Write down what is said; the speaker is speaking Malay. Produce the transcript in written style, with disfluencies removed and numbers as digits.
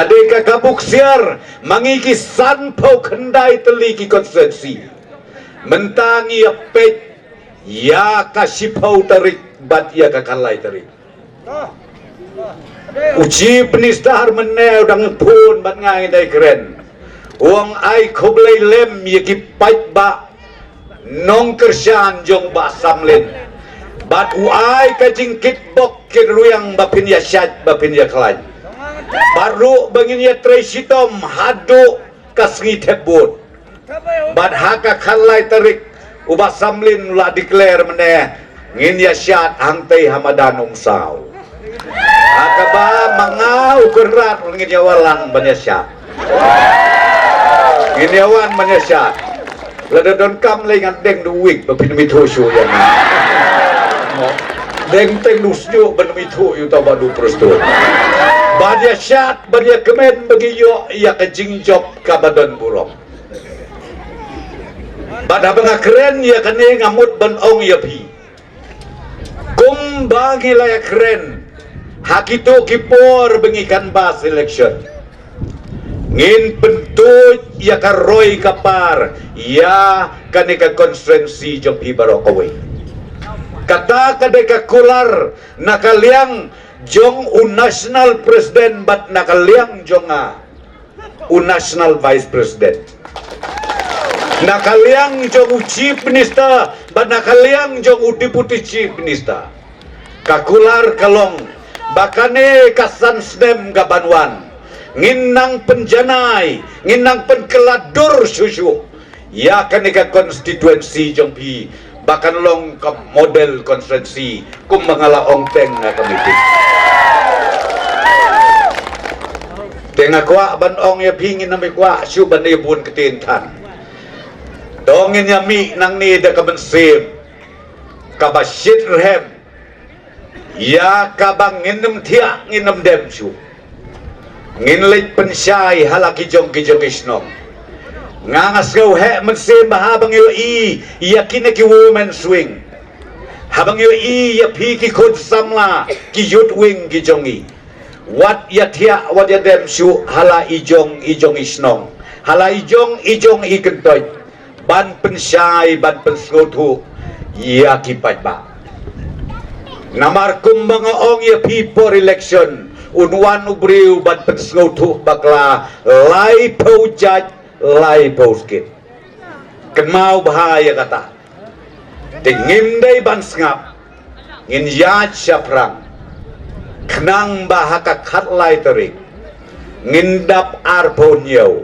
Kadeka kabuk siar mangikisan pau kendai teliki konsensi. Mentangi apet ya kasipau tarik bat ya kakalai tarik. Uji penistahar meneu dang pun bat ngai dai keren. Uang ai koblai lem ya kipat ba nong kerjaan jong ba samlin. Bat uai kajingkit bok kiruyang bapin ya syad bapin ya kelai. Baru bangin ya tresitom hadu kasngi tebut. Bad haka kalai tarik ubah samlin ulah declare meneh ngin ya syat hantai hamadanung saw. Haka ba mangau kerat ngin yawalan banyasyat. Ngin yawan banyasyat. Lada don kam lay ngan deng duwik bapin mitosyo yan. Deng teng nusyo ban mito yu tau badu prosto. Badia syat, badia kemen bagi yo ia kejing job kabadon burong. Pada banga keren ya kene ngamut ban ong ya pi. Kum bagi laya keren. Hakito kipor bengikan bas election. Ngin pentut ya karoy kapar ya kaneka konferensi jom pi barokaway. Kata kadeka kular nakaliang jong national president bat nakaliang jonga national vice president. Nakaliang jong chief minister bat nakaliang jong deputy chief minister. Kakular kalong bakane kasan snem gabanwan nginang penjanai nginang penkeladur susu ya kaneka konstituensi jong pi bahkan long ke model konferensi kum mangala ongteng na kamiting tengah kuak ban ong ya pingin na may kuak syuban na yabun ketintan dongin yami nang ni da kabensim kabasyid rehem ya kabang nginam tiak nginam dem syu nginlit pensyai halaki jong kijong isnong ngangas kau hek mensim habang yo yakin ki woman swing habang yo ya pi ki khod samla ki yut wing ki jongi wat ya thia wat ya dem shu hala ijong isnong hala ijong i kentoy ban pensyai ban pensgotu ya ki ba namar kum mga ong ya pi for election unwan ubriu ban pensgotu bakla lai po judge lai posket kenmau bahaya kata tingin day bansngap ngin yat syafrang kenang bahaka kat lai terik ngindap arpon yaw